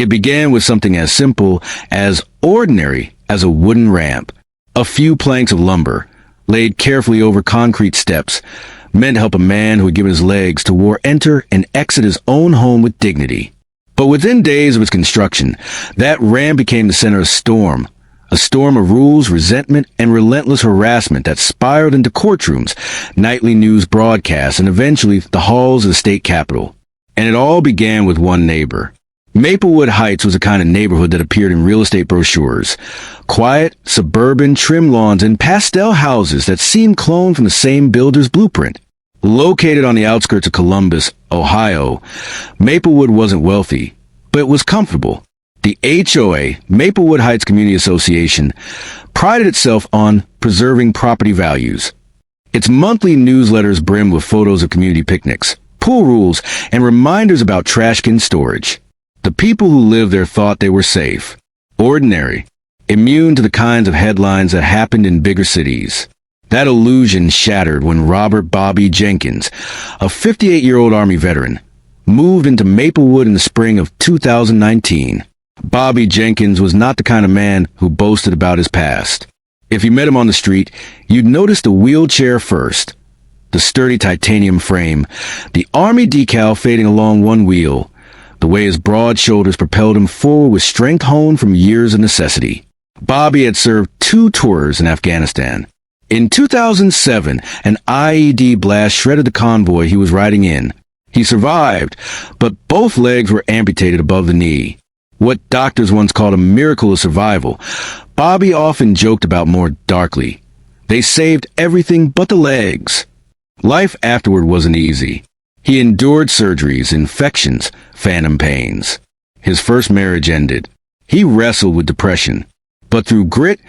It began with something as simple as ordinary as a wooden ramp. A few planks of lumber, laid carefully over concrete steps, meant to help a man who had given his legs to war enter and exit his own home with dignity. But within days of its construction, that ramp became the center of a storm of rules, resentment, and relentless harassment that spiraled into courtrooms, nightly news broadcasts, and eventually the halls of the state capitol. And it all began with one neighbor. Maplewood Heights was a kind of neighborhood that appeared in real estate brochures. Quiet, suburban, trim lawns, and pastel houses that seemed cloned from the same builder's blueprint. Located on the outskirts of Columbus, Ohio, Maplewood wasn't wealthy, but it was comfortable. The HOA, Maplewood Heights Community Association, prided itself on preserving property values. Its monthly newsletters brimmed with photos of community picnics, pool rules, and reminders about trash can storage. The people who lived there thought they were safe, ordinary, immune to the kinds of headlines that happened in bigger cities. That illusion shattered when Robert Bobby Jenkins, a 58-year-old Army veteran, moved into Maplewood in the spring of 2019. Bobby Jenkins was not the kind of man who boasted about his past. If you met him on the street, you'd notice the wheelchair first, the sturdy titanium frame, the Army decal fading along one wheel, the way his broad shoulders propelled him forward with strength honed from years of necessity. Bobby had served 2 tours in Afghanistan. In 2007, an IED blast shredded the convoy he was riding in. He survived, but both legs were amputated above the knee. What doctors once called a miracle of survival, Bobby often joked about more darkly. They saved everything but the legs. Life afterward wasn't easy. He endured surgeries, infections, phantom pains. His first marriage ended. He wrestled with depression. But through grit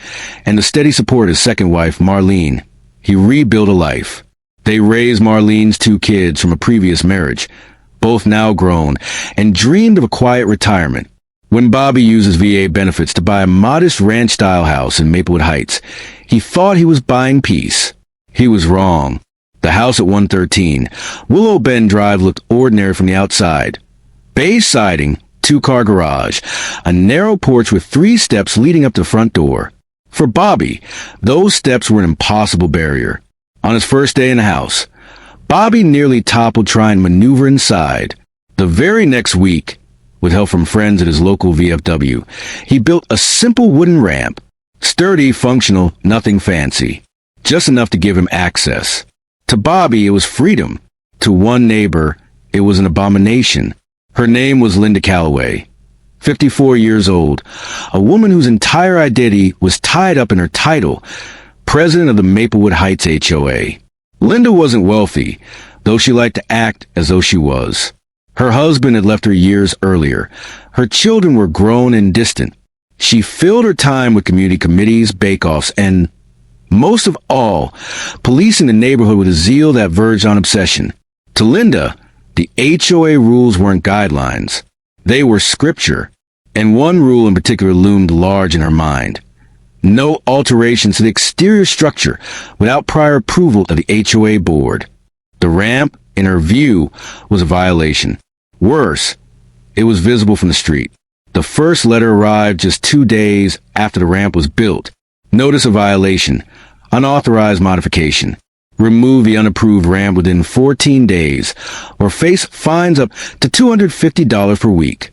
and the steady support of his second wife, Marlene, he rebuilt a life. They raised Marlene's 2 kids from a previous marriage, both now grown, and dreamed of a quiet retirement. When Bobby used his VA benefits to buy a modest ranch-style house in Maplewood Heights, he thought he was buying peace. He was wrong. The house at 113, Willow Bend Drive, looked ordinary from the outside. Beige siding, 2-car garage, a narrow porch with 3 steps leading up to the front door. For Bobby, those steps were an impossible barrier. On his first day in the house, Bobby nearly toppled trying to maneuver inside. The very next week, with help from friends at his local VFW, he built a simple wooden ramp. Sturdy, functional, nothing fancy. Just enough to give him access. To Bobby, it was freedom. To one neighbor, it was an abomination. Her name was Linda Calloway, 54 years old, a woman whose entire identity was tied up in her title, president of the Maplewood Heights HOA. Linda wasn't wealthy, though she liked to act as though she was. Her husband had left her years earlier. Her children were grown and distant. She filled her time with community committees, bake-offs, and, most of all, policing the neighborhood with a zeal that verged on obsession. To Linda, the HOA rules weren't guidelines. They were scripture, and one rule in particular loomed large in her mind. No alterations to the exterior structure without prior approval of the HOA board. The ramp, in her view, was a violation. Worse, it was visible from the street. The first letter arrived just 2 days after the ramp was built. Notice of violation. Unauthorized modification. Remove the unapproved ramp within 14 days, or face fines up to $250 per week.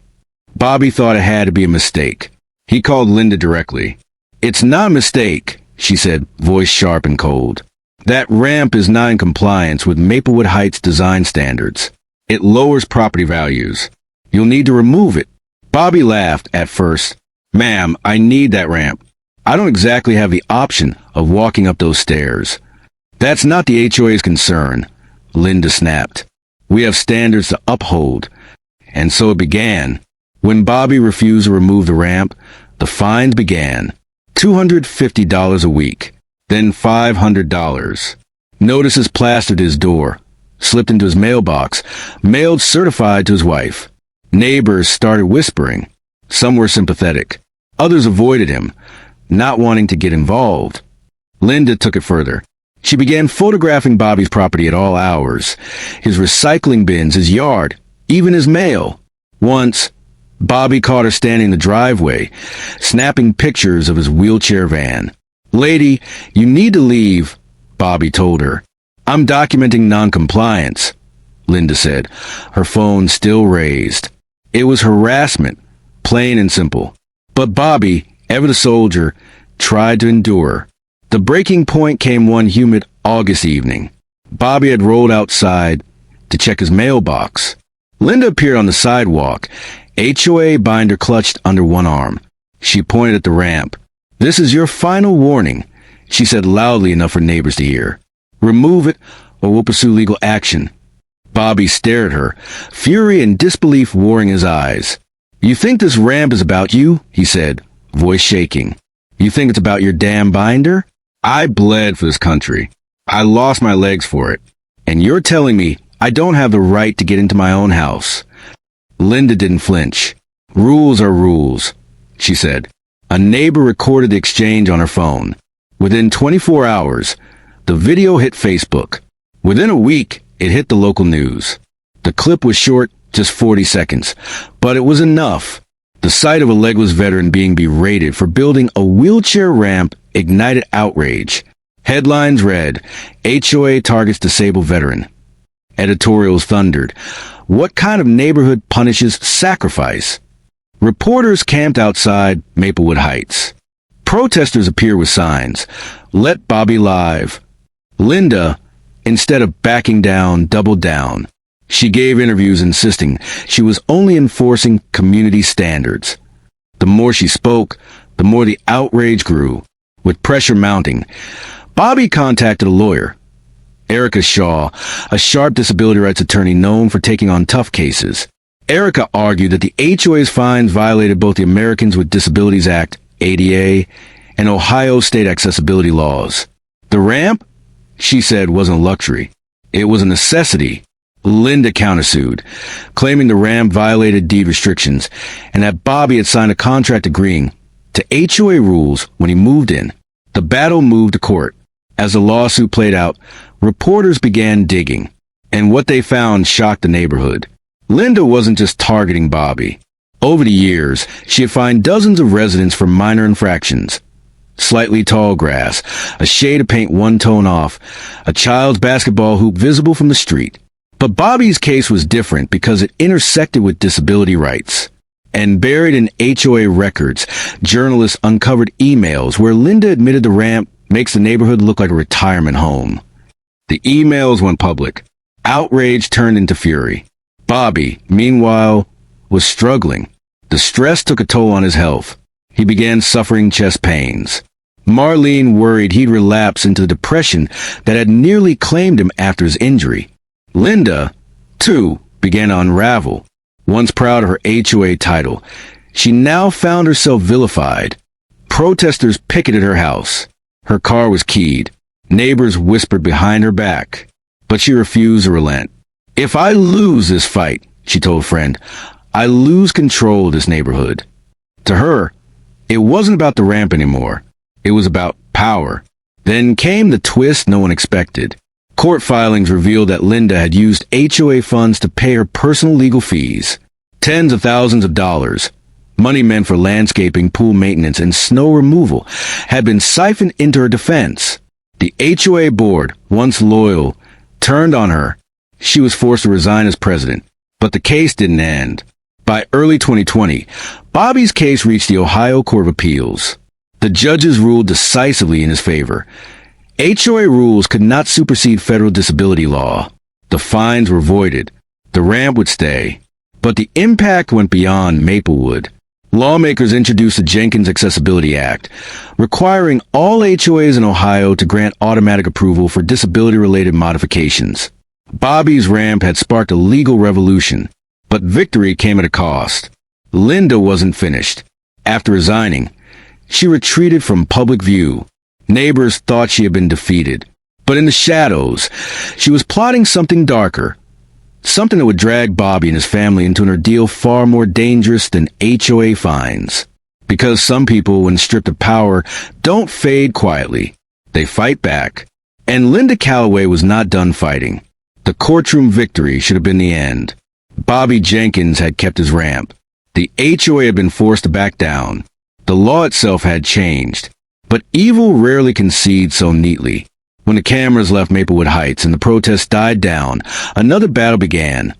Bobby thought it had to be a mistake. He called Linda directly. "It's not a mistake," she said, voice sharp and cold. "That ramp is not in compliance with Maplewood Heights design standards. It lowers property values. You'll need to remove it." Bobby laughed at first. "Ma'am, I need that ramp. I don't exactly have the option of walking up those stairs." "That's not the HOA's concern," Linda snapped. "We have standards to uphold." And so it began. When Bobby refused to remove the ramp, the fines began. $250 a week, then $500. Notices plastered to his door, slipped into his mailbox, mailed certified to his wife. Neighbors started whispering. Some were sympathetic. Others avoided him, not wanting to get involved. Linda took it further. She began photographing Bobby's property at all hours, his recycling bins, his yard, even his mail. Once, Bobby caught her standing in the driveway, snapping pictures of his wheelchair van. "Lady, you need to leave," Bobby told her. "I'm documenting noncompliance," Linda said, her phone still raised. It was harassment, plain and simple. But Bobby, ever the soldier, tried to endure. The breaking point came one humid August evening. Bobby had rolled outside to check his mailbox. Linda appeared on the sidewalk, HOA binder clutched under one arm. She pointed at the ramp. "This is your final warning," she said loudly enough for neighbors to hear. "Remove it, or we'll pursue legal action." Bobby stared at her, fury and disbelief warring his eyes. "You think this ramp is about you?" he said, voice shaking. "You think it's about your damn binder? I bled for this country. I lost my legs for it. And you're telling me I don't have the right to get into my own house?" Linda didn't flinch. "Rules are rules," she said. A neighbor recorded the exchange on her phone. Within 24 hours, the video hit Facebook. Within a week, it hit the local news. The clip was short, just 40 seconds, but it was enough. The sight of a legless veteran being berated for building a wheelchair ramp ignited outrage. Headlines read, "HOA targets disabled veteran." Editorials thundered, "What kind of neighborhood punishes sacrifice?" Reporters camped outside Maplewood Heights. Protesters appeared with signs, "Let Bobby live." Linda, instead of backing down, doubled down. She gave interviews insisting she was only enforcing community standards. The more she spoke, the more the outrage grew. With pressure mounting, Bobby contacted a lawyer, Erica Shaw, a sharp disability rights attorney known for taking on tough cases. Erica argued that the HOA's fines violated both the Americans with Disabilities Act, ADA, and Ohio state accessibility laws. The ramp, she said, wasn't a luxury. It was a necessity. Linda countersued, claiming the ramp violated deed restrictions and that Bobby had signed a contract agreeing to HOA rules when he moved in. The battle moved to court. As the lawsuit played out, reporters began digging, and what they found shocked the neighborhood. Linda wasn't just targeting Bobby. Over the years, she had fined dozens of residents for minor infractions. Slightly tall grass, a shade of paint one tone off, a child's basketball hoop visible from the street. But Bobby's case was different because it intersected with disability rights. And buried in HOA records, journalists uncovered emails where Linda admitted the ramp makes the neighborhood look like a retirement home. The emails went public. Outrage turned into fury. Bobby, meanwhile, was struggling. The stress took a toll on his health. He began suffering chest pains. Marlene worried he'd relapse into the depression that had nearly claimed him after his injury. Linda, too, began to unravel. Once proud of her HOA title, she now found herself vilified. Protesters picketed her house. Her car was keyed. Neighbors whispered behind her back. But she refused to relent. "If I lose this fight," she told a friend, "I lose control of this neighborhood." To her, it wasn't about the ramp anymore. It was about power. Then came the twist no one expected. Court filings revealed that Linda had used HOA funds to pay her personal legal fees. Tens of thousands of dollars, money meant for landscaping, pool maintenance, and snow removal, had been siphoned into her defense. The HOA board, once loyal, turned on her. She was forced to resign as president. But the case didn't end. By early 2020, Bobby's case reached the Ohio Court of Appeals. The judges ruled decisively in his favor. HOA rules could not supersede federal disability law. The fines were voided. The ramp would stay. But the impact went beyond Maplewood. Lawmakers introduced the Jenkins Accessibility Act, requiring all HOAs in Ohio to grant automatic approval for disability-related modifications. Bobby's ramp had sparked a legal revolution, but victory came at a cost. Linda wasn't finished. After resigning, she retreated from public view. Neighbors thought she had been defeated. But in the shadows, she was plotting something darker. Something that would drag Bobby and his family into an ordeal far more dangerous than HOA fines. Because some people, when stripped of power, don't fade quietly. They fight back. And Linda Calloway was not done fighting. The courtroom victory should have been the end. Bobby Jenkins had kept his ramp. The HOA had been forced to back down. The law itself had changed. But evil rarely concedes so neatly. When the cameras left Maplewood Heights and the protests died down, another battle began.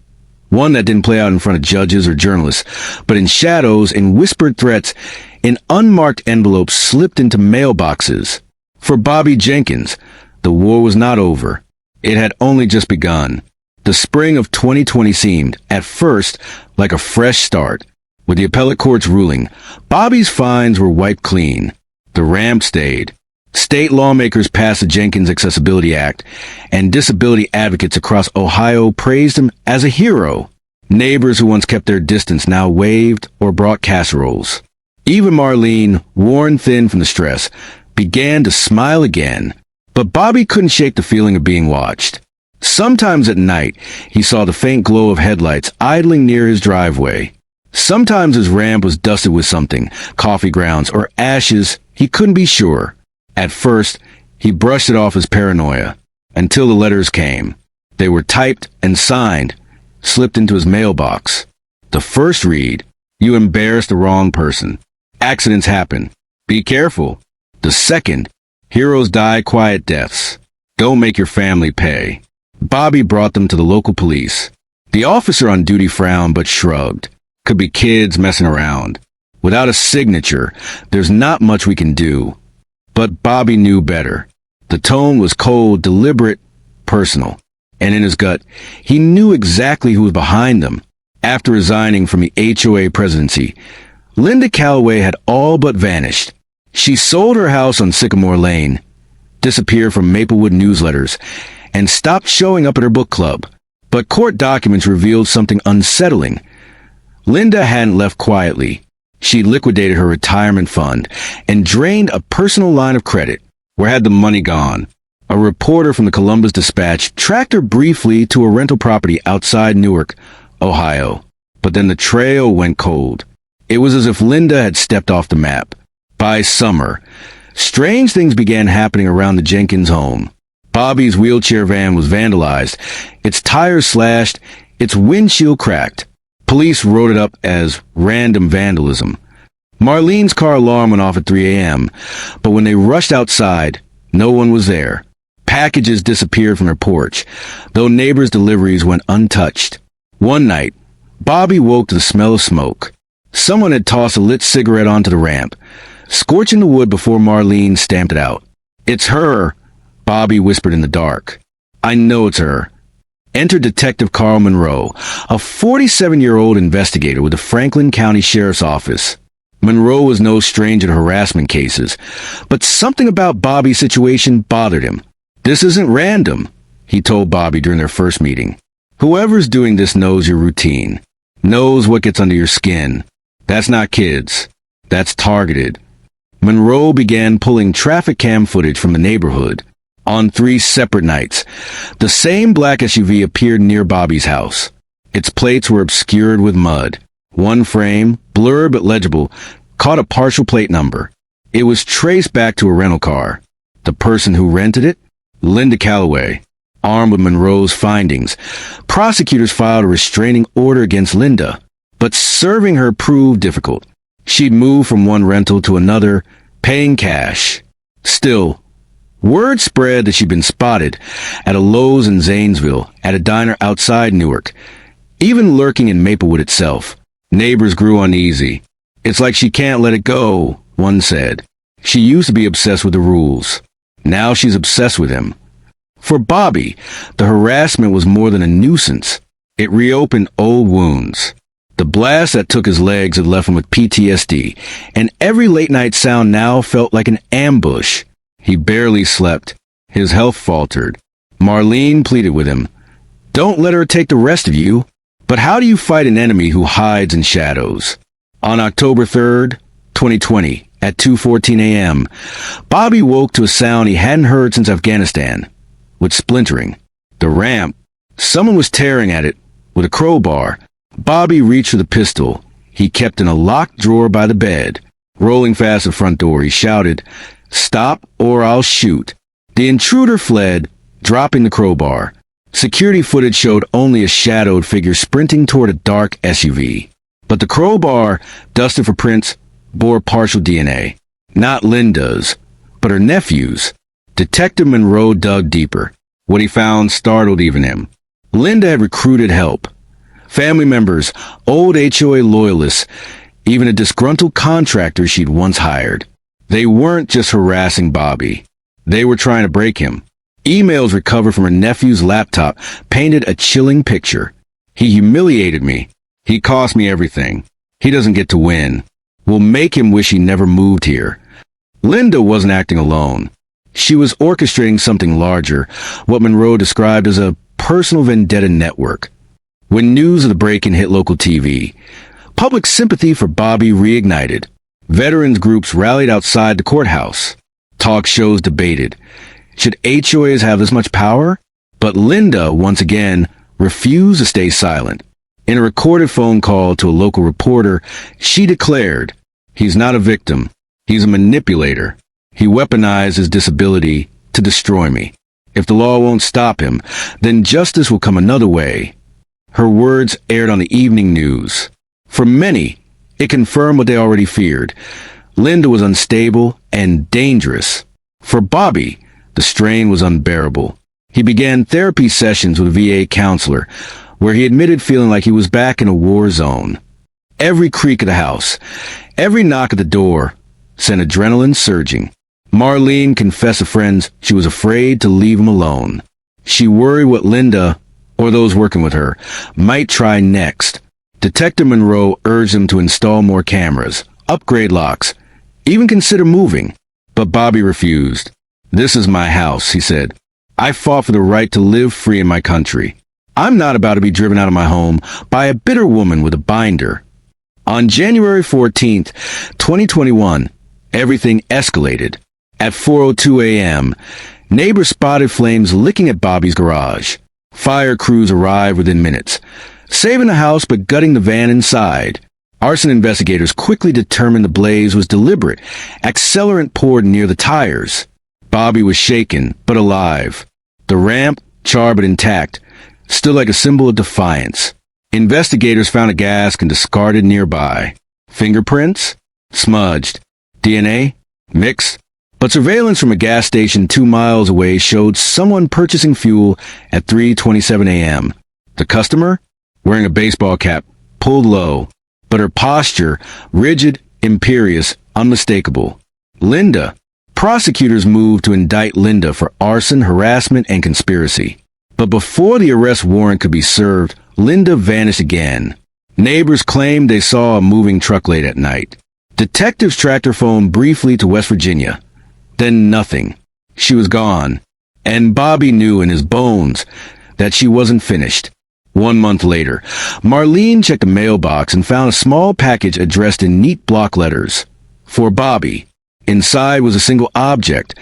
One that didn't play out in front of judges or journalists, but in shadows, in whispered threats, in unmarked envelopes slipped into mailboxes. For Bobby Jenkins, the war was not over. It had only just begun. The spring of 2020 seemed, at first, like a fresh start. With the appellate court's ruling, Bobby's fines were wiped clean. The ramp stayed. State lawmakers passed the Jenkins Accessibility Act, and disability advocates across Ohio praised him as a hero. Neighbors who once kept their distance now waved or brought casseroles. Even Marlene, worn thin from the stress, began to smile again. But Bobby couldn't shake the feeling of being watched. Sometimes at night, he saw the faint glow of headlights idling near his driveway. Sometimes his ramp was dusted with something, coffee grounds or ashes, he couldn't be sure. At first, he brushed it off as paranoia, until the letters came. They were typed and signed, slipped into his mailbox. The first read, "You embarrassed the wrong person. Accidents happen. Be careful." The second, "Heroes die quiet deaths. Don't make your family pay." Bobby brought them to the local police. The officer on duty frowned but shrugged. Could be kids messing around. Without a signature, there's not much we can do. But Bobby knew better. The tone was cold, deliberate, personal. And in his gut, he knew exactly who was behind them. After resigning from the HOA presidency, Linda Calloway had all but vanished. She sold her house on Sycamore Lane, disappeared from Maplewood newsletters, and stopped showing up at her book club. But court documents revealed something unsettling. Linda hadn't left quietly. She liquidated her retirement fund and drained a personal line of credit. Where had the money gone? A reporter from the Columbus Dispatch tracked her briefly to a rental property outside Newark, Ohio. But then the trail went cold. It was as if Linda had stepped off the map. By summer, strange things began happening around the Jenkins home. Bobby's wheelchair van was vandalized, its tires slashed, its windshield cracked. Police wrote it up as random vandalism. Marlene's car alarm went off at 3 a.m., but when they rushed outside, no one was there. Packages disappeared from her porch, though neighbors' deliveries went untouched. One night, Bobby woke to the smell of smoke. Someone had tossed a lit cigarette onto the ramp, scorching the wood before Marlene stamped it out. "It's her," Bobby whispered in the dark. "I know it's her." Enter Detective Carl Monroe, a 47-year-old investigator with the Franklin County Sheriff's Office. Monroe was no stranger to harassment cases, but something about Bobby's situation bothered him. "This isn't random," he told Bobby during their first meeting. "Whoever's doing this knows your routine, knows what gets under your skin. That's not kids. That's targeted." Monroe began pulling traffic cam footage from the neighborhood. On 3 separate nights, the same black SUV appeared near Bobby's house. Its plates were obscured with mud. One frame, blurred but legible, caught a partial plate number. It was traced back to a rental car. The person who rented it? Linda Calloway. Armed with Monroe's findings, prosecutors filed a restraining order against Linda. But serving her proved difficult. She'd moved from one rental to another, paying cash. Still, word spread that she'd been spotted at a Lowe's in Zanesville, at a diner outside Newark, even lurking in Maplewood itself. Neighbors grew uneasy. "It's like she can't let it go," one said. "She used to be obsessed with the rules. Now she's obsessed with him." For Bobby, the harassment was more than a nuisance. It reopened old wounds. The blast that took his legs had left him with PTSD, and every late-night sound now felt like an ambush. He barely slept. His health faltered. Marlene pleaded with him. "Don't let her take the rest of you." But how do you fight an enemy who hides in shadows? On October 3rd, 2020, at 2:14 a.m., Bobby woke to a sound he hadn't heard since Afghanistan, with splintering. The ramp. Someone was tearing at it with a crowbar. Bobby reached for the pistol he kept in a locked drawer by the bed. Rolling past the front door, he shouted, "Stop or I'll shoot." The intruder fled, dropping the crowbar. Security footage showed only a shadowed figure sprinting toward a dark SUV. But the crowbar, dusted for prints, bore partial DNA. Not Linda's, but her nephew's. Detective Monroe dug deeper. What he found startled even him. Linda had recruited help. Family members, old HOA loyalists, even a disgruntled contractor she'd once hired. They weren't just harassing Bobby. They were trying to break him. Emails recovered from her nephew's laptop painted a chilling picture. He humiliated me. He cost me everything. He doesn't get to win. We'll make him wish he never moved here. Linda wasn't acting alone. She was orchestrating something larger, what Monroe described as a personal vendetta network. When news of the break-in hit local TV, public sympathy for Bobby reignited. Veterans groups rallied outside the courthouse. Talk shows debated. Should HOAs have this much power? But Linda, once again, refused to stay silent. In a recorded phone call to a local reporter, she declared, "He's not a victim. He's a manipulator. He weaponized his disability to destroy me. If the law won't stop him, then justice will come another way." Her words aired on the evening news. For many, it confirmed what they already feared. Linda was unstable and dangerous. For Bobby, the strain was unbearable. He began therapy sessions with a VA counselor, where he admitted feeling like he was back in a war zone. Every creak of the house, every knock at the door, sent adrenaline surging. Marlene confessed to friends she was afraid to leave him alone. She worried what Linda, or those working with her, might try next. Detective Monroe urged them to install more cameras, upgrade locks, even consider moving. But Bobby refused. "This is my house," he said. "I fought for the right to live free in my country. I'm not about to be driven out of my home by a bitter woman with a binder." On January 14th, 2021, everything escalated. At 4:02 a.m., neighbors spotted flames licking at Bobby's garage. Fire crews arrived within minutes, saving the house but gutting the van inside. Arson investigators quickly determined the blaze was deliberate. Accelerant poured near the tires. Bobby was shaken, but alive. The ramp, charred but intact, stood like a symbol of defiance. Investigators found a gas can discarded nearby. Fingerprints? Smudged. DNA? Mixed. But surveillance from a gas station 2 miles away showed someone purchasing fuel at 3:27 a.m. The customer? Wearing a baseball cap, pulled low, but her posture, rigid, imperious, unmistakable. Linda. Prosecutors moved to indict Linda for arson, harassment, and conspiracy. But before the arrest warrant could be served, Linda vanished again. Neighbors claimed they saw a moving truck late at night. Detectives tracked her phone briefly to West Virginia. Then nothing. She was gone. And Bobby knew in his bones that she wasn't finished. 1 month later, Marlene checked the mailbox and found a small package addressed in neat block letters. For Bobby. Inside was a single object,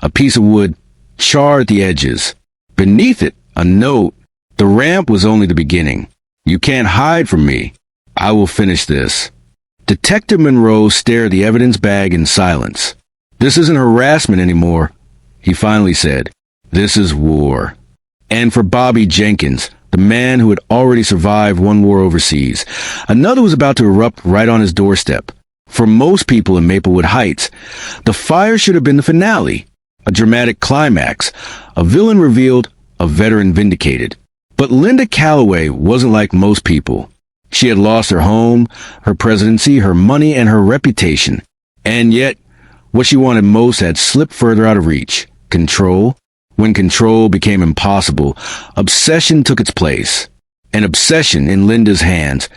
a piece of wood, charred at the edges. Beneath it, a note. "The ramp was only the beginning. You can't hide from me. I will finish this." Detective Monroe stared at the evidence bag in silence. "This isn't harassment anymore," he finally said. "This is war." And for Bobby Jenkins, the man who had already survived one war overseas, another was about to erupt right on his doorstep. For most people in Maplewood Heights, the fire should have been the finale, a dramatic climax, a villain revealed, a veteran vindicated. But Linda Calloway wasn't like most people. She had lost her home, her presidency, her money, and her reputation. And yet, what she wanted most had slipped further out of reach. Control. When control became impossible, obsession took its place. An obsession, in Linda's hands,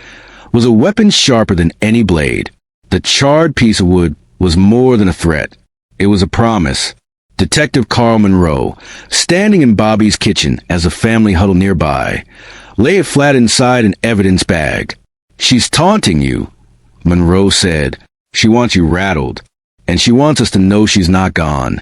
was a weapon sharper than any blade. The charred piece of wood was more than a threat. It was a promise. Detective Carl Monroe, standing in Bobby's kitchen as the family huddled nearby, lay it flat inside an evidence bag. "She's taunting you," Monroe said. "She wants you rattled, and she wants us to know she's not gone."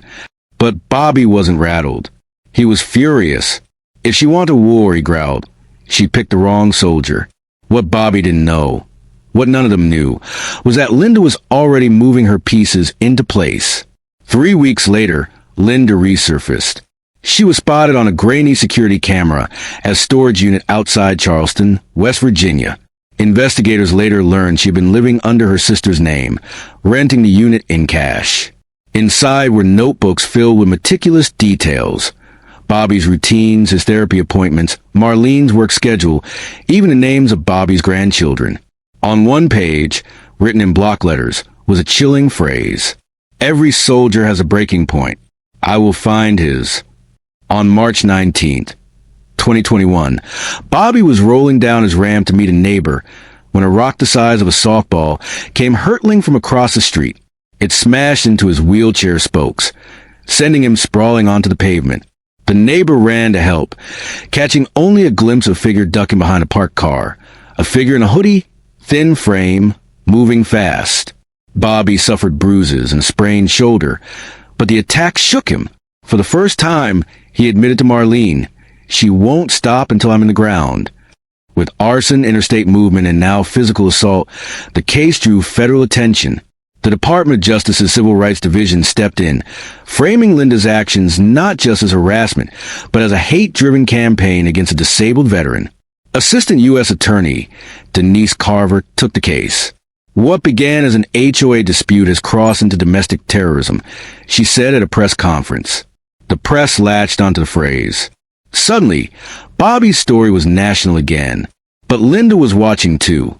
But Bobby wasn't rattled. He was furious. "If she wanted war," he growled, "she picked the wrong soldier." What Bobby didn't know, what none of them knew, was that Linda was already moving her pieces into place. 3 weeks later, Linda resurfaced. She was spotted on a grainy security camera at a storage unit outside Charleston, West Virginia. Investigators later learned she'd been living under her sister's name, renting the unit in cash. Inside were notebooks filled with meticulous details. Bobby's routines, his therapy appointments, Marlene's work schedule, even the names of Bobby's grandchildren. On one page, written in block letters, was a chilling phrase. Every soldier has a breaking point. I will find his. On March 19th, 2021, Bobby was rolling down his ramp to meet a neighbor when a rock the size of a softball came hurtling from across the street. It smashed into his wheelchair spokes, sending him sprawling onto the pavement. The neighbor ran to help, catching only a glimpse of a figure ducking behind a parked car. A figure in a hoodie, thin frame, moving fast. Bobby suffered bruises and a sprained shoulder, but the attack shook him. For the first time, he admitted to Marlene, "She won't stop until I'm in the ground." With arson, interstate movement, and now physical assault, the case drew federal attention. The Department of Justice's Civil Rights Division stepped in, framing Linda's actions not just as harassment, but as a hate-driven campaign against a disabled veteran. Assistant U.S. Attorney Denise Carver took the case. What began as an HOA dispute has crossed into domestic terrorism, she said at a press conference. The press latched onto the phrase. Suddenly, Bobby's story was national again. But Linda was watching too.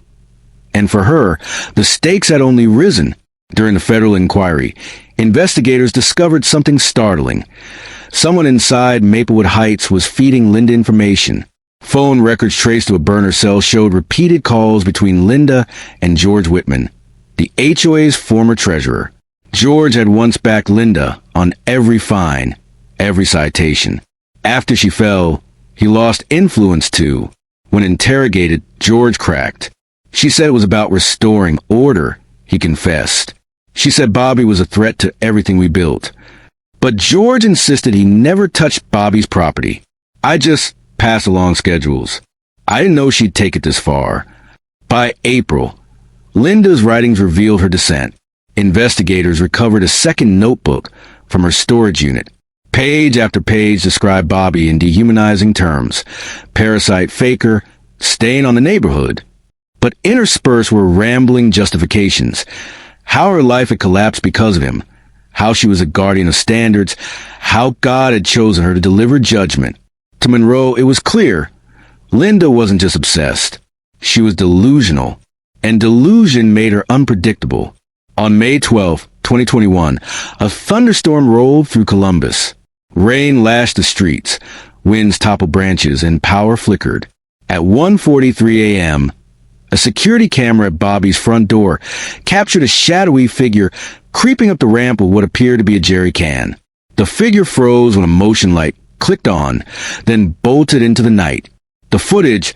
And for her, the stakes had only risen. During the federal inquiry, investigators discovered something startling. Someone inside Maplewood Heights was feeding Linda information. Phone records traced to a burner cell showed repeated calls between Linda and George Whitman, the HOA's former treasurer. George had once backed Linda on every fine, every citation. After she fell, he lost influence too. When interrogated, George cracked. She said it was about restoring order, he confessed. She said Bobby was a threat to everything we built. But George insisted he never touched Bobby's property. I just pass along schedules. I didn't know she'd take it this far. By April, Linda's writings revealed her dissent. Investigators recovered a second notebook from her storage unit. Page after page described Bobby in dehumanizing terms. Parasite faker, stain on the neighborhood. But interspersed were rambling justifications. How her life had collapsed because of him. How she was a guardian of standards. How God had chosen her to deliver judgment. To Monroe, it was clear. Linda wasn't just obsessed. She was delusional. And delusion made her unpredictable. On May 12, 2021, a thunderstorm rolled through Columbus. Rain lashed the streets. Winds toppled branches and power flickered. At 1:43 a.m., a security camera at Bobby's front door captured a shadowy figure creeping up the ramp with what appeared to be a jerry can. The figure froze when a motion light clicked on, then bolted into the night. The footage,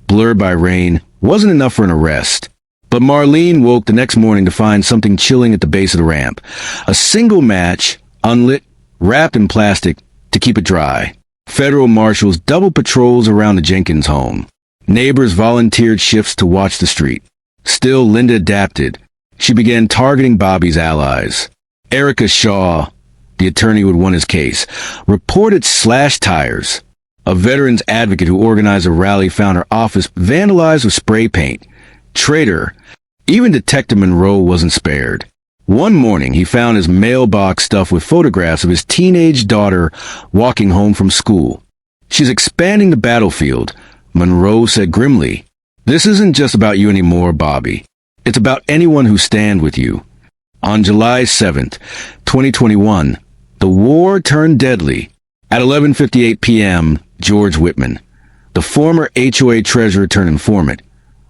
blurred by rain, wasn't enough for an arrest. But Marlene woke the next morning to find something chilling at the base of the ramp. A single match, unlit, wrapped in plastic to keep it dry. Federal marshals doubled patrols around the Jenkins home. Neighbors volunteered shifts to watch the street. Still, Linda adapted. She began targeting Bobby's allies. Erica Shaw, the attorney who had won his case, reported slashed tires. A veterans advocate who organized a rally found her office vandalized with spray paint. Traitor. Even Detective Monroe wasn't spared. One morning, he found his mailbox stuffed with photographs of his teenage daughter walking home from school. "She's expanding the battlefield," Monroe said grimly. "This isn't just about you anymore, Bobby. It's about anyone who stands with you." On July 7th, 2021, the war turned deadly. At 11:58 p.m., George Whitman, the former HOA treasurer turned informant,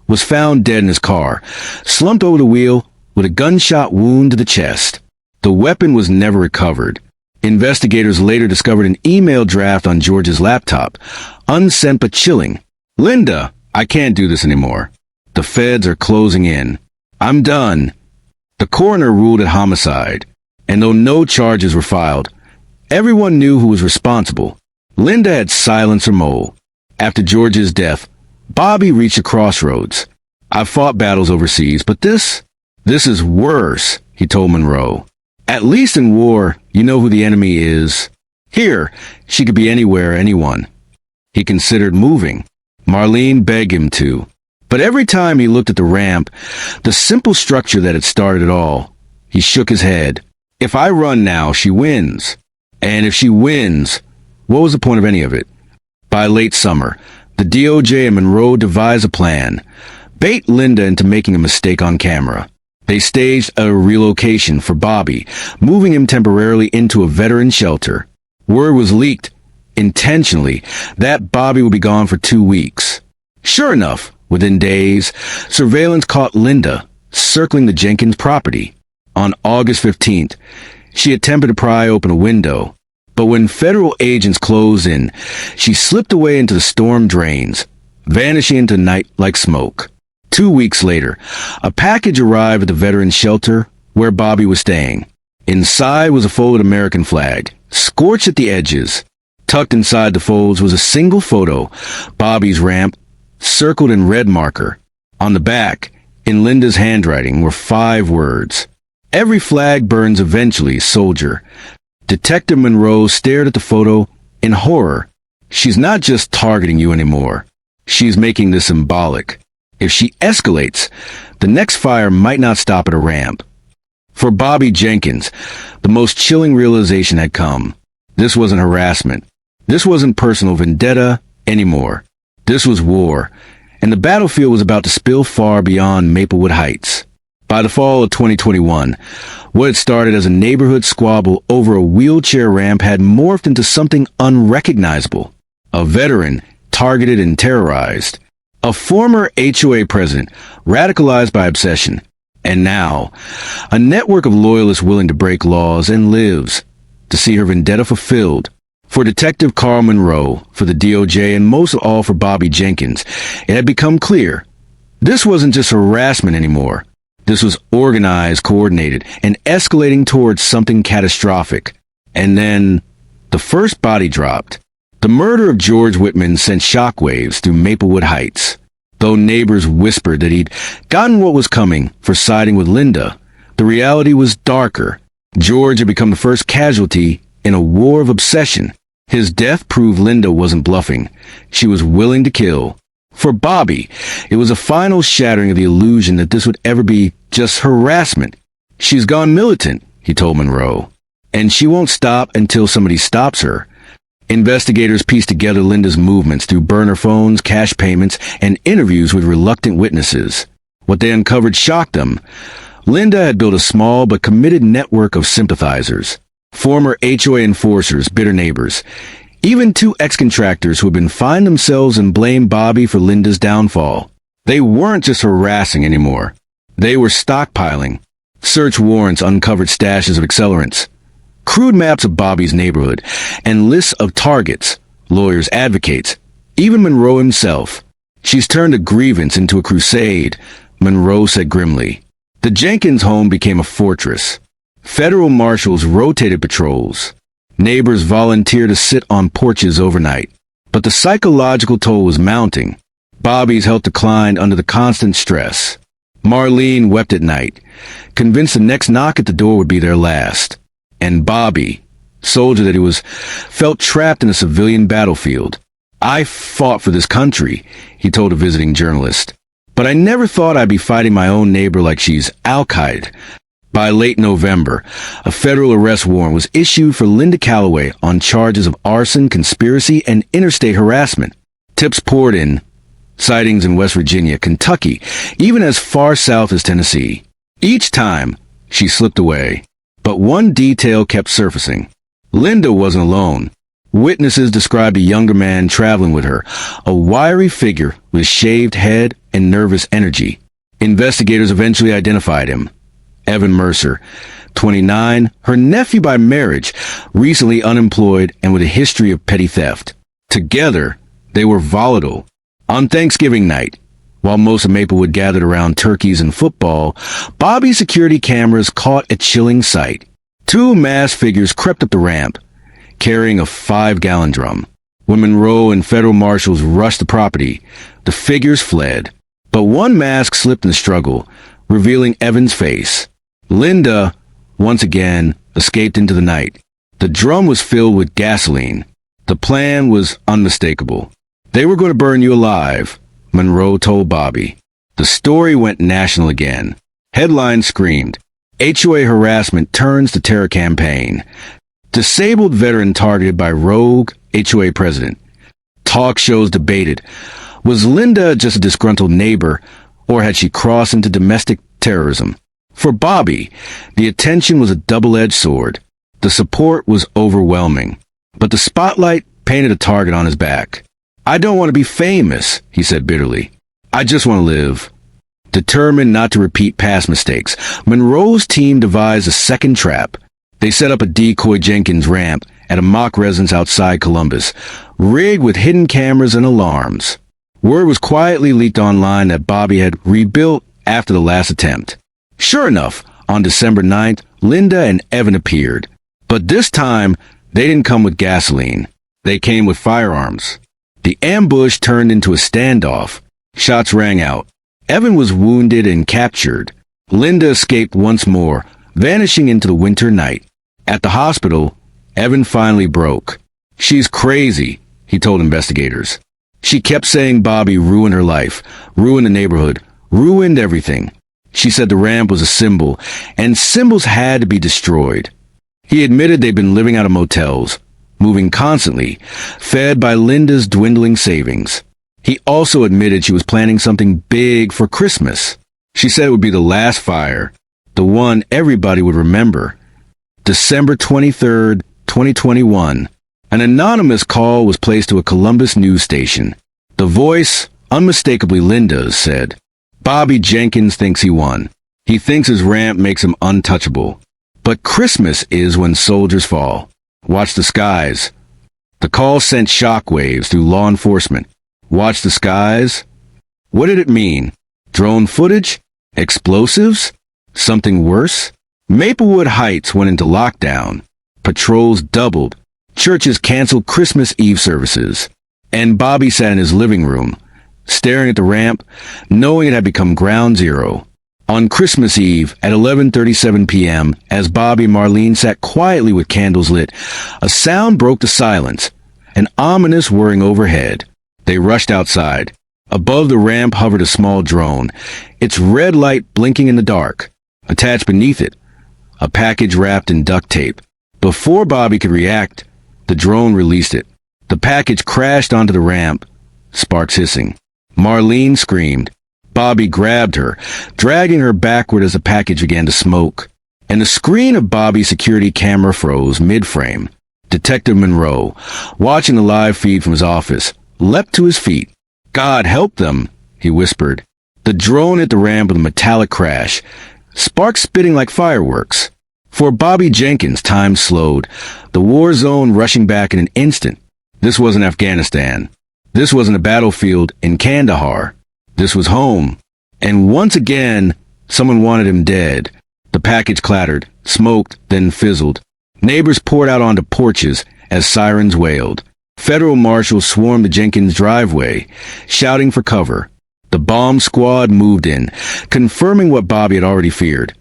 was found dead in his car, slumped over the wheel with a gunshot wound to the chest. The weapon was never recovered. Investigators later discovered an email draft on George's laptop, unsent but chilling. "Linda, I can't do this anymore. The feds are closing in. I'm done." The coroner ruled it homicide, and though no charges were filed, everyone knew who was responsible. Linda had silenced her mole. After George's death, Bobby reached a crossroads. "I've fought battles overseas, but this is worse," he told Monroe. "At least in war, you know who the enemy is. Here, she could be anywhere, anyone." He considered moving. Marlene begged him to, But every time he looked at the ramp, the simple structure that had started it all, he shook his head. If I run now, she wins. And if she wins, what was the point of any of it? By late summer, the DOJ and Monroe devised a plan, bait Linda into making a mistake on camera. They staged a relocation for Bobby, moving him temporarily into a veteran shelter. Word was leaked, intentionally, that Bobby would be gone for 2 weeks. Sure enough, within days, surveillance caught Linda circling the Jenkins property. On August 15th, she attempted to pry open a window, but when federal agents closed in, she slipped away into the storm drains, vanishing into night like smoke. 2 weeks later, a package arrived at the veteran's shelter where Bobby was staying. Inside was a folded American flag, scorched at the edges. Tucked inside the folds was a single photo, Bobby's ramp, circled in red marker. On the back, in Linda's handwriting, were 5 words. Every flag burns eventually, soldier. Detective Monroe stared at the photo in horror. She's not just targeting you anymore. She's making this symbolic. If she escalates, the next fire might not stop at a ramp. For Bobby Jenkins, the most chilling realization had come. This wasn't harassment. This wasn't personal vendetta anymore. This was war, and the battlefield was about to spill far beyond Maplewood Heights. By the fall of 2021, what had started as a neighborhood squabble over a wheelchair ramp had morphed into something unrecognizable. A veteran targeted and terrorized. A former HOA president radicalized by obsession. And now, a network of loyalists willing to break laws and lives to see her vendetta fulfilled. For Detective Carl Monroe, for the DOJ, and most of all for Bobby Jenkins, it had become clear. This wasn't just harassment anymore. This was organized, coordinated, and escalating towards something catastrophic. And then, the first body dropped. The murder of George Whitman sent shockwaves through Maplewood Heights. Though neighbors whispered that he'd gotten what was coming for siding with Linda, the reality was darker. George had become the first casualty in a war of obsession. His death proved Linda wasn't bluffing. She was willing to kill. For Bobby, it was a final shattering of the illusion that this would ever be just harassment. She's gone militant, he told Monroe, and she won't stop until somebody stops her. Investigators pieced together Linda's movements through burner phones, cash payments, and interviews with reluctant witnesses. What they uncovered shocked them. Linda had built a small but committed network of sympathizers. Former HOA enforcers, bitter neighbors, even 2 ex-contractors who had been fined themselves and blamed Bobby for Linda's downfall. They weren't just harassing anymore. They were stockpiling. Search warrants uncovered stashes of accelerants, crude maps of Bobby's neighborhood, and lists of targets, lawyers, advocates, even Monroe himself. She's turned a grievance into a crusade, Monroe said grimly. The Jenkins home became a fortress. Federal marshals rotated patrols. Neighbors volunteered to sit on porches overnight. But the psychological toll was mounting. Bobby's health declined under the constant stress. Marlene wept at night, convinced the next knock at the door would be their last. And Bobby, soldier that he was, felt trapped in a civilian battlefield. I fought for this country, he told a visiting journalist. But I never thought I'd be fighting my own neighbor like she's Al-Qaeda. By late November, a federal arrest warrant was issued for Linda Calloway on charges of arson, conspiracy, and interstate harassment. Tips poured in, sightings in West Virginia, Kentucky, even as far south as Tennessee. Each time, she slipped away. But one detail kept surfacing. Linda wasn't alone. Witnesses described a younger man traveling with her, a wiry figure with shaved head and nervous energy. Investigators eventually identified him. Evan Mercer, 29, her nephew by marriage, recently unemployed and with a history of petty theft. Together, they were volatile. On Thanksgiving night, while most of Maplewood gathered around turkeys and football, Bobby's security cameras caught a chilling sight. 2 masked figures crept up the ramp, carrying a 5-gallon drum. When Monroe and federal marshals rushed the property, the figures fled. But one mask slipped in the struggle, revealing Evan's face. Linda, once again, escaped into the night. The drum was filled with gasoline. The plan was unmistakable. They were going to burn you alive, Monroe told Bobby. The story went national again. Headlines screamed, HOA harassment turns to terror campaign. Disabled veteran targeted by rogue HOA president. Talk shows debated, was Linda just a disgruntled neighbor, or had she crossed into domestic terrorism? For Bobby, the attention was a double-edged sword. The support was overwhelming, but the spotlight painted a target on his back. I don't want to be famous, he said bitterly. I just want to live. Determined not to repeat past mistakes, Monroe's team devised a second trap. They set up a decoy Jenkins ramp at a mock residence outside Columbus, rigged with hidden cameras and alarms. Word was quietly leaked online that Bobby had rebuilt after the last attempt. Sure enough, on December 9th, Linda and Evan appeared. But this time, they didn't come with gasoline. They came with firearms. The ambush turned into a standoff. Shots rang out. Evan was wounded and captured. Linda escaped once more, vanishing into the winter night. At the hospital, Evan finally broke. She's crazy, he told investigators. She kept saying Bobby ruined her life, ruined the neighborhood, ruined everything. She said the ramp was a symbol, and symbols had to be destroyed. He admitted they'd been living out of motels, moving constantly, fed by Linda's dwindling savings. He also admitted she was planning something big for Christmas. She said it would be the last fire, the one everybody would remember. December 23rd, 2021. An anonymous call was placed to a Columbus news station. The voice, unmistakably Linda's, said, Bobby Jenkins thinks he won. He thinks his ramp makes him untouchable. But Christmas is when soldiers fall. Watch the skies. The call sent shockwaves through law enforcement. Watch the skies? What did it mean? Drone footage? Explosives? Something worse? Maplewood Heights went into lockdown. Patrols doubled. Churches canceled Christmas Eve services. And Bobby sat in his living room, staring at the ramp, knowing it had become ground zero. On Christmas Eve at 11:37 p.m., as Bobby and Marlene sat quietly with candles lit, a sound broke the silence, an ominous whirring overhead. They rushed outside. Above the ramp hovered a small drone, its red light blinking in the dark. Attached beneath it, a package wrapped in duct tape. Before Bobby could react, the drone released it. The package crashed onto the ramp, sparks hissing. Marlene screamed. Bobby grabbed her, dragging her backward as the package began to smoke. And the screen of Bobby's security camera froze mid-frame. Detective Monroe, watching the live feed from his office, leapt to his feet. God help them, he whispered. The drone hit the ramp with a metallic crash, sparks spitting like fireworks. For Bobby Jenkins, time slowed, the war zone rushing back in an instant. This wasn't Afghanistan. This wasn't a battlefield in Kandahar. This was home. And once again, someone wanted him dead. The package clattered, smoked, then fizzled. Neighbors poured out onto porches as sirens wailed. Federal marshals swarmed the Jenkins driveway, shouting for cover. The bomb squad moved in, confirming what Bobby had already feared.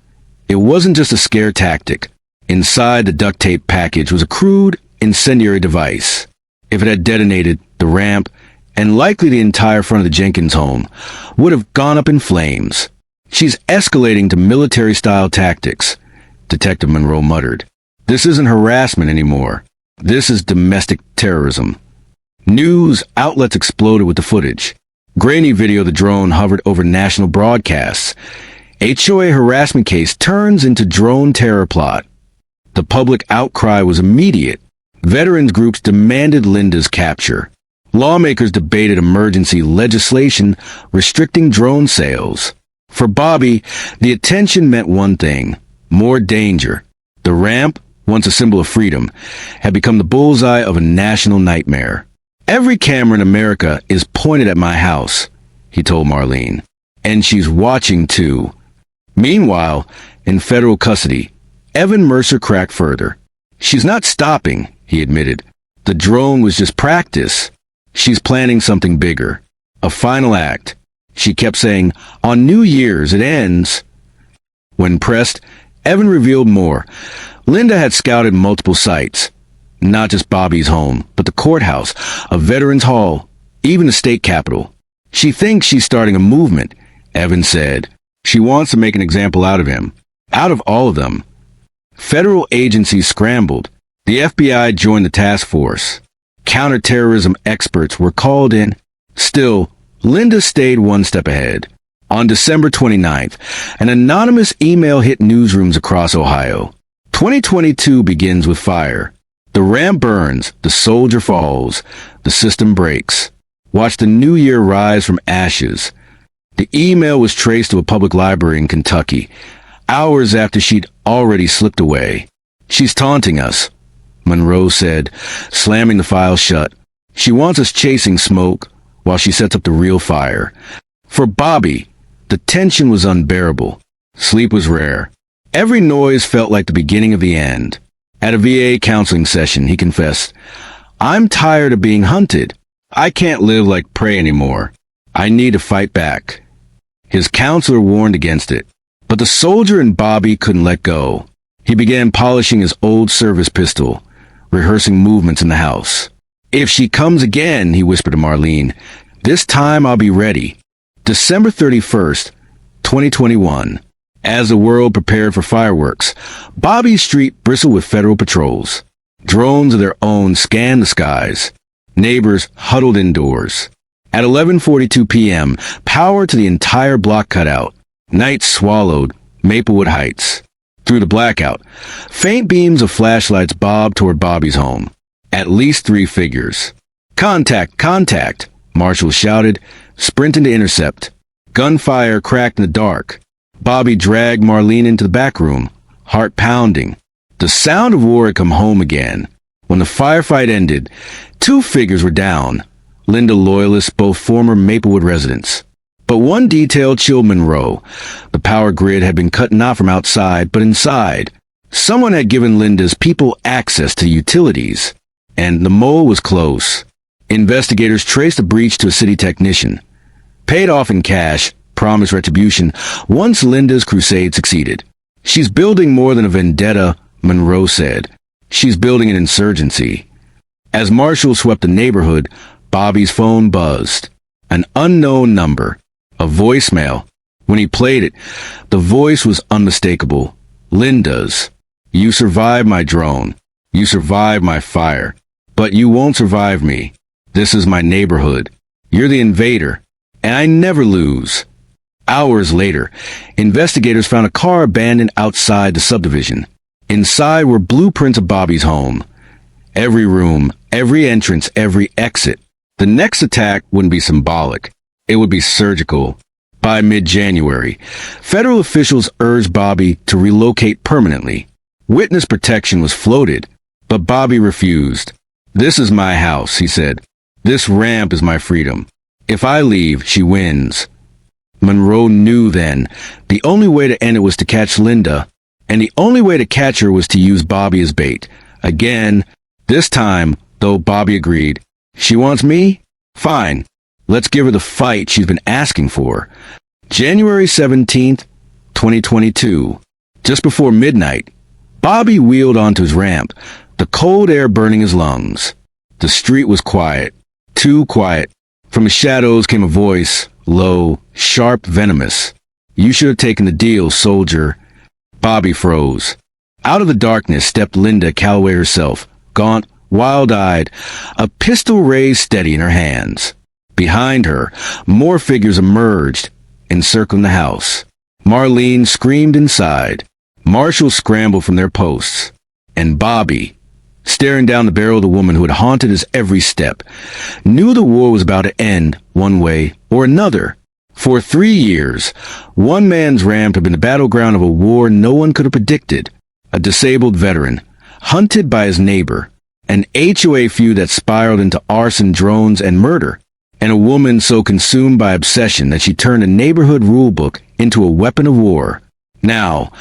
It wasn't just a scare tactic. Inside the duct tape package was a crude, incendiary device. If it had detonated, the ramp, and likely the entire front of the Jenkins home, would have gone up in flames. She's escalating to military-style tactics, Detective Monroe muttered. This isn't harassment anymore. This is domestic terrorism. News outlets exploded with the footage. Grainy video of the drone hovered over national broadcasts. HOA harassment case turns into drone terror plot. The public outcry was immediate. Veterans groups demanded Linda's capture. Lawmakers debated emergency legislation restricting drone sales. For Bobby, the attention meant one thing: more danger. The ramp, once a symbol of freedom, had become the bullseye of a national nightmare. Every camera in America is pointed at my house, he told Marlene. And she's watching too. Meanwhile, in federal custody, Evan Mercer cracked further. She's not stopping, he admitted. The drone was just practice. She's planning something bigger. A final act. She kept saying, on New Year's it ends. When pressed, Evan revealed more. Linda had scouted multiple sites. Not just Bobby's home, but the courthouse, a veterans hall, even the state capitol. She thinks she's starting a movement, Evan said. She wants to make an example out of him. Out of all of them. Federal agencies scrambled. The FBI joined the task force. Counterterrorism experts were called in. Still, Linda stayed one step ahead. On December 29th, an anonymous email hit newsrooms across Ohio. 2022 begins with fire. The ramp burns, the soldier falls, the system breaks. Watch the new year rise from ashes. The email was traced to a public library in Kentucky, hours after she'd already slipped away. She's taunting us, Monroe said, slamming the file shut. She wants us chasing smoke while she sets up the real fire. For Bobby, the tension was unbearable. Sleep was rare. Every noise felt like the beginning of the end. At a VA counseling session, he confessed, "I'm tired of being hunted. I can't live like prey anymore. I need to fight back." His counselor warned against it, but the soldier in Bobby couldn't let go. He began polishing his old service pistol, rehearsing movements in the house. "If she comes again," he whispered to Marlene, "this time I'll be ready." December 31st, 2021. As the world prepared for fireworks, Bobby Street bristled with federal patrols. Drones of their own scanned the skies. Neighbors huddled indoors. At 11:42 p.m., power to the entire block cut out. Night swallowed Maplewood Heights. Through the blackout, faint beams of flashlights bobbed toward Bobby's home. At least 3 figures. "Contact! Contact!" marshals shouted, sprinting to intercept. Gunfire cracked in the dark. Bobby dragged Marlene into the back room, heart pounding. The sound of war had come home again. When the firefight ended, 2 figures were down. Linda loyalists, both former Maplewood residents. But one detail chilled Monroe. The power grid had been cut not from outside, but inside. Someone had given Linda's people access to utilities. And the mole was close. Investigators traced the breach to a city technician. Paid off in cash, promised retribution once Linda's crusade succeeded. "She's building more than a vendetta," Monroe said. "She's building an insurgency." As marshals swept the neighborhood, Bobby's phone buzzed. An unknown number. A voicemail. When he played it, the voice was unmistakable. Linda's. "You survived my drone. You survived my fire. But you won't survive me. This is my neighborhood. You're the invader. And I never lose." Hours later, investigators found a car abandoned outside the subdivision. Inside were blueprints of Bobby's home. Every room, every entrance, every exit. The next attack wouldn't be symbolic. It would be surgical. By mid-January, federal officials urged Bobby to relocate permanently. Witness protection was floated, but Bobby refused. "This is my house," he said. "This ramp is my freedom. If I leave, she wins." Monroe knew then the only way to end it was to catch Linda, and the only way to catch her was to use Bobby as bait. Again, this time, though, Bobby agreed. "She wants me? Fine. Let's give her the fight she's been asking for." January 17th, 2022. Just before midnight, Bobby wheeled onto his ramp, the cold air burning his lungs. The street was quiet. Too quiet. From the shadows came a voice, low, sharp, venomous. "You should have taken the deal, soldier." Bobby froze. Out of the darkness stepped Linda Calloway herself, gaunt, wild-eyed, a pistol raised steady in her hands. Behind her, more figures emerged, encircling the house. Marlene screamed inside. Marshals scrambled from their posts. And Bobby, staring down the barrel of the woman who had haunted his every step, knew the war was about to end one way or another. For 3 years, one man's ramp had been the battleground of a war no one could have predicted. A disabled veteran, hunted by his neighbor, an HOA feud that spiraled into arson, drones, and murder, and a woman so consumed by obsession that she turned a neighborhood rulebook into a weapon of war. Now,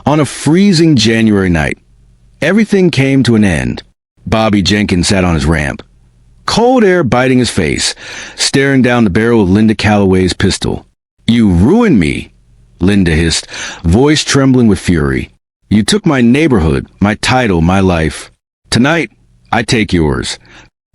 on a freezing January night, everything came to an end. Bobby Jenkins sat on his ramp, cold air biting his face, staring down the barrel of Linda Calloway's pistol. "You ruined me," Linda hissed, voice trembling with fury. "You took my neighborhood, my title, my life. Tonight, I take yours."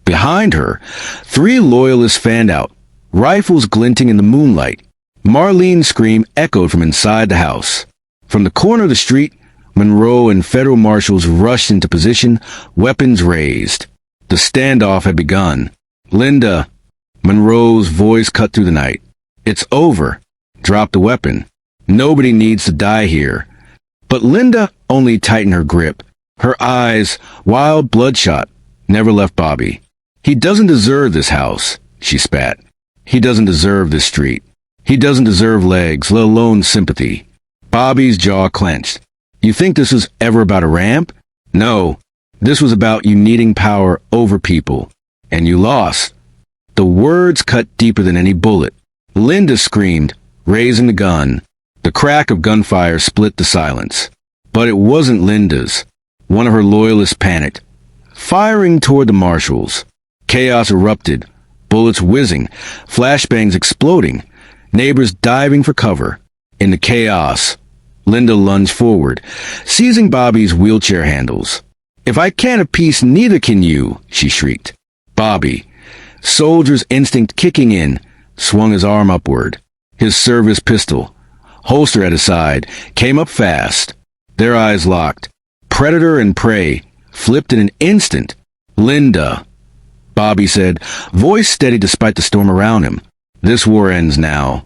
Behind her, 3 loyalists fanned out, rifles glinting in the moonlight. Marlene's scream echoed from inside the house. From the corner of the street, Monroe and federal marshals rushed into position, weapons raised. The standoff had begun. "Linda," Monroe's voice cut through the night. "It's over. Drop the weapon. Nobody needs to die here." But Linda only tightened her grip. Her eyes, wild, bloodshot, never left Bobby. "He doesn't deserve this house," she spat. "He doesn't deserve this street. He doesn't deserve legs, let alone sympathy." Bobby's jaw clenched. "You think this was ever about a ramp? No. This was about you needing power over people. And you lost." The words cut deeper than any bullet. Linda screamed, raising the gun. The crack of gunfire split the silence. But it wasn't Linda's. One of her loyalists panicked, firing toward the marshals. Chaos erupted, bullets whizzing, flashbangs exploding, neighbors diving for cover. In the chaos, Linda lunged forward, seizing Bobby's wheelchair handles. "If I can't appease, neither can you," she shrieked. Bobby, soldier's instinct kicking in, swung his arm upward. His service pistol, holster at his side, came up fast. Their eyes locked. Predator and prey, flipped in an instant. "Linda," Bobby said, voice steady despite the storm around him. "This war ends now."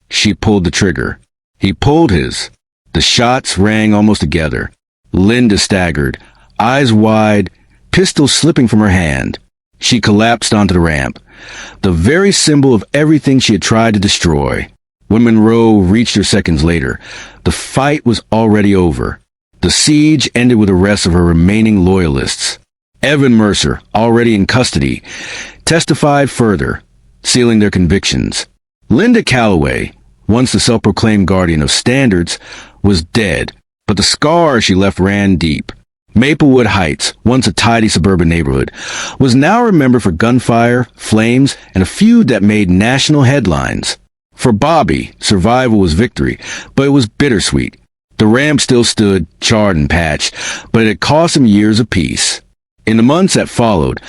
She pulled the trigger. He pulled his. The shots rang almost together. Linda staggered, eyes wide, pistol slipping from her hand. She collapsed onto the ramp, the very symbol of everything she had tried to destroy. When Monroe reached her seconds later, the fight was already over. The siege ended with the arrest of her remaining loyalists. Evan Mercer, already in custody, testified further, sealing their convictions. Linda Calloway, once the self-proclaimed guardian of standards, was dead, but the scar she left ran deep. Maplewood Heights, once a tidy suburban neighborhood, was now remembered for gunfire, flames, and a feud that made national headlines. For Bobby, survival was victory, but it was bittersweet. The ramp still stood, charred and patched, but it had cost him years of peace. In the months that followed,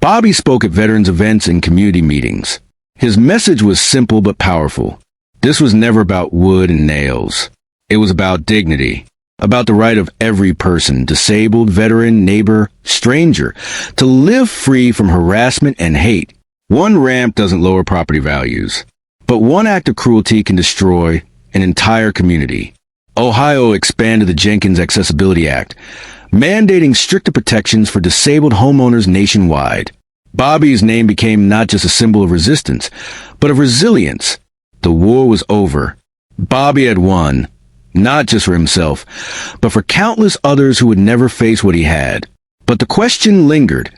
Bobby spoke at veterans events and community meetings. His message was simple but powerful. This was never about wood and nails. It was about dignity, about the right of every person, disabled, veteran, neighbor, stranger, to live free from harassment and hate. One ramp doesn't lower property values, but one act of cruelty can destroy an entire community. Ohio expanded the Jenkins Accessibility Act, mandating stricter protections for disabled homeowners nationwide. Bobby's name became not just a symbol of resistance, but of resilience. The war was over. Bobby had won, not just for himself, but for countless others who would never face what he had. But the question lingered,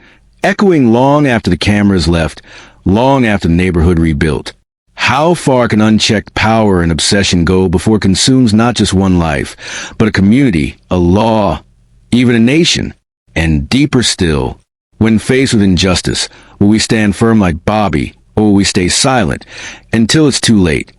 echoing long after the cameras left, long after the neighborhood rebuilt. How far can unchecked power and obsession go before it consumes not just one life, but a community, a law, even a nation? And deeper still, when faced with injustice, will we stand firm like Bobby, or will we stay silent until it's too late?